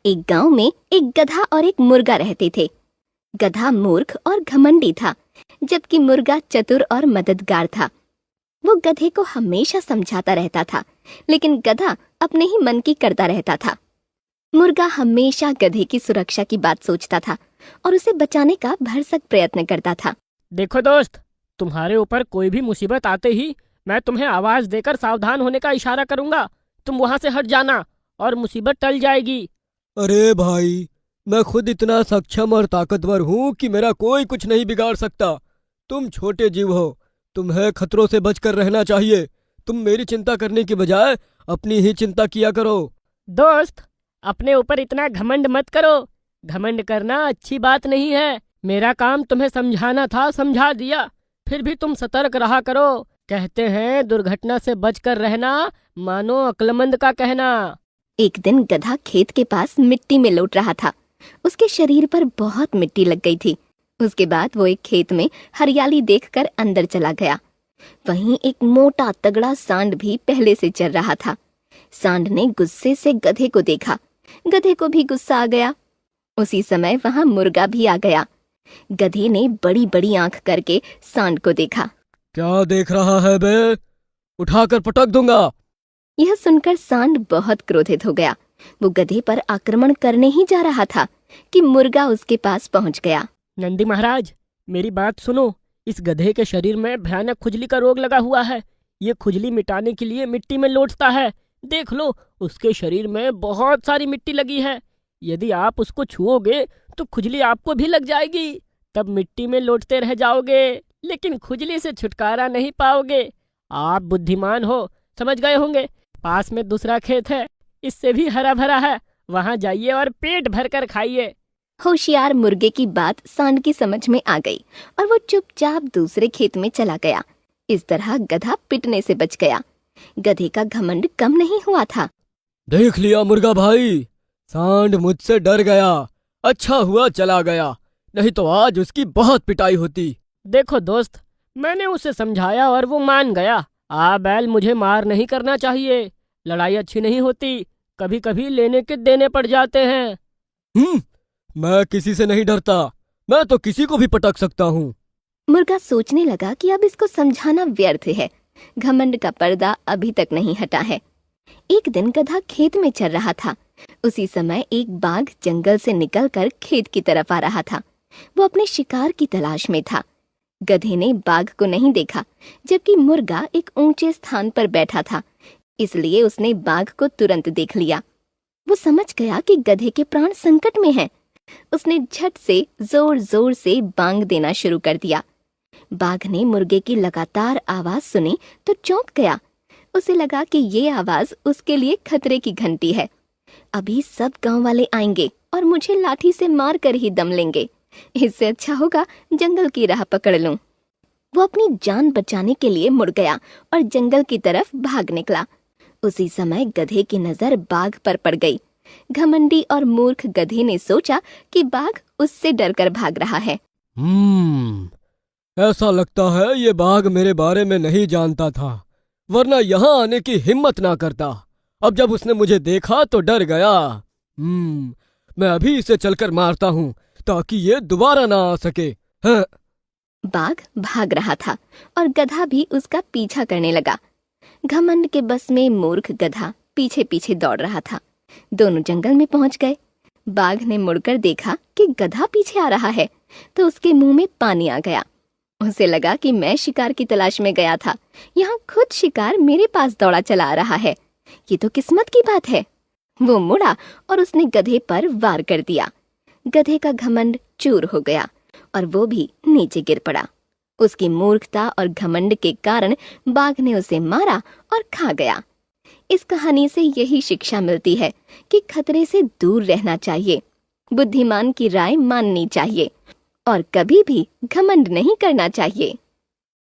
एक गांव में एक गधा और एक मुर्गा रहते थे। गधा मूर्ख और घमंडी था, जबकि मुर्गा चतुर और मददगार था। वो गधे को हमेशा समझाता रहता था, लेकिन गधा अपने ही मन की करता रहता था। मुर्गा हमेशा गधे की सुरक्षा की बात सोचता था और उसे बचाने का भरसक प्रयत्न करता था। देखो दोस्त, तुम्हारे ऊपर कोई भी मुसीबत आते ही मैं तुम्हें आवाज देकर सावधान होने का इशारा करूंगा। तुम वहां से हट जाना और मुसीबत टल जाएगी। अरे भाई, मैं खुद इतना सक्षम और ताकतवर हूँ कि मेरा कोई कुछ नहीं बिगाड़ सकता। तुम छोटे जीव हो, तुम्हें खतरों से बचकर रहना चाहिए। तुम मेरी चिंता करने की बजाय अपनी ही चिंता किया करो। दोस्त, अपने ऊपर इतना घमंड मत करो। घमंड करना अच्छी बात नहीं है। मेरा काम तुम्हें समझाना था, समझा दिया। फिर भी तुम सतर्क रहा करो। कहते हैं दुर्घटना से बचकर रहना मानो अक्लमंद का कहना। एक दिन गधा खेत के पास मिट्टी में लौट रहा था। उसके शरीर पर बहुत मिट्टी लग गई थी। उसके बाद वो एक खेत में हरियाली देखकर अंदर चला गया। वहीं एक मोटा तगड़ा सांड भी पहले से चल रहा था। सांड ने गुस्से से गधे को देखा। गधे को भी गुस्सा आ गया। उसी समय वहां मुर्गा भी आ गया। गधे ने बड़ी बड़ी आंख करके सांड को देखा। क्या देख रहा है बे? उठाकर पटक दूंगा। यह सुनकर सांड बहुत क्रोधित हो गया। वो गधे पर आक्रमण करने ही जा रहा था कि मुर्गा उसके पास पहुंच गया। नंदी महाराज, मेरी बात सुनो। इस गधे के शरीर में भयानक खुजली का रोग लगा हुआ है। ये खुजली मिटाने के लिए मिट्टी में लौटता है। देख लो, उसके शरीर में बहुत सारी मिट्टी लगी है। यदि आप उसको छुओगे तो खुजली आपको भी लग जाएगी। तब मिट्टी में लौटते रह जाओगे, लेकिन खुजली से छुटकारा नहीं पाओगे। आप बुद्धिमान हो, समझ गए होंगे। पास में दूसरा खेत है, इससे भी हरा भरा है। वहां जाइए और पेट भर कर खाइए। होशियार मुर्गे की बात सांड की समझ में आ गई और वो चुपचाप दूसरे खेत में चला गया। इस तरह गधा पिटने से बच गया। गधे का घमंड कम नहीं हुआ था। देख लिया मुर्गा भाई, सांड मुझसे डर गया। अच्छा हुआ चला गया, नहीं तो आज उसकी बहुत पिटाई होती। देखो दोस्त, मैंने उसे समझाया और वो मान गया। बैल, मुझे मार नहीं करना चाहिए। लड़ाई अच्छी नहीं होती। कभी कभी लेने के देने पड़ जाते हैं। मैं किसी से नहीं डरता। मैं तो किसी को भी पटक सकता हूँ। मुर्गा सोचने लगा कि अब इसको समझाना व्यर्थ है। घमंड का पर्दा अभी तक नहीं हटा है। एक दिन गधा खेत में चल रहा था। उसी समय एक बाघ जंगल से निकलकर खेत की तरफ आ रहा था। वो अपने शिकार की तलाश में था। गधे ने बाघ को नहीं देखा, जबकि मुर्गा एक ऊंचे स्थान पर बैठा था, इसलिए उसने बाघ को तुरंत देख लिया। वो समझ गया कि गधे के प्राण संकट में हैं। उसने झट से जोर जोर से बांग देना शुरू कर दिया। बाघ ने मुर्गे की लगातार आवाज सुनी तो चौंक गया। उसे लगा कि ये आवाज उसके लिए खतरे की घंटी है। अभी सब गांव वाले आएंगे और मुझे लाठी से मार कर ही दम लेंगे। इससे अच्छा होगा जंगल की राह पकड़ लूं। वो अपनी जान बचाने के लिए मुड़ गया और जंगल की तरफ भाग निकला। उसी समय गधे की नजर बाघ पर पड़ गई। घमंडी और मूर्ख गधे ने सोचा कि बाघ उससे डरकर भाग रहा है। ऐसा लगता है ये बाघ मेरे बारे में नहीं जानता था, वरना यहाँ आने की हिम्मत ना करता। अब जब उसने मुझे देखा तो डर गया। मैं अभी इसे चलकर मारता हूँ ताकि ये दोबारा ना आ सके। हाँ। बाघ भाग रहा था और गधा भी उसका पीछा करने लगा। घमंड के बस में मूर्ख गधा पीछे पीछे दौड़ रहा था। दोनों जंगल में पहुंच गए। बाघ ने मुड़कर देखा कि गधा पीछे आ रहा है तो उसके मुंह में पानी आ गया। उसे लगा कि मैं शिकार की तलाश में गया था, यहाँ खुद शिकार मेरे पास दौड़ा चला आ रहा है। ये तो किस्मत की बात है। वो मुड़ा और उसने गधे पर वार कर दिया। गधे का घमंड चूर हो गया और वो भी नीचे गिर पड़ा। उसकी मूर्खता और घमंड के कारण बाघ ने उसे मारा और खा गया। इस कहानी से यही शिक्षा मिलती है कि खतरे से दूर रहना चाहिए, बुद्धिमान की राय माननी चाहिए और कभी भी घमंड नहीं करना चाहिए।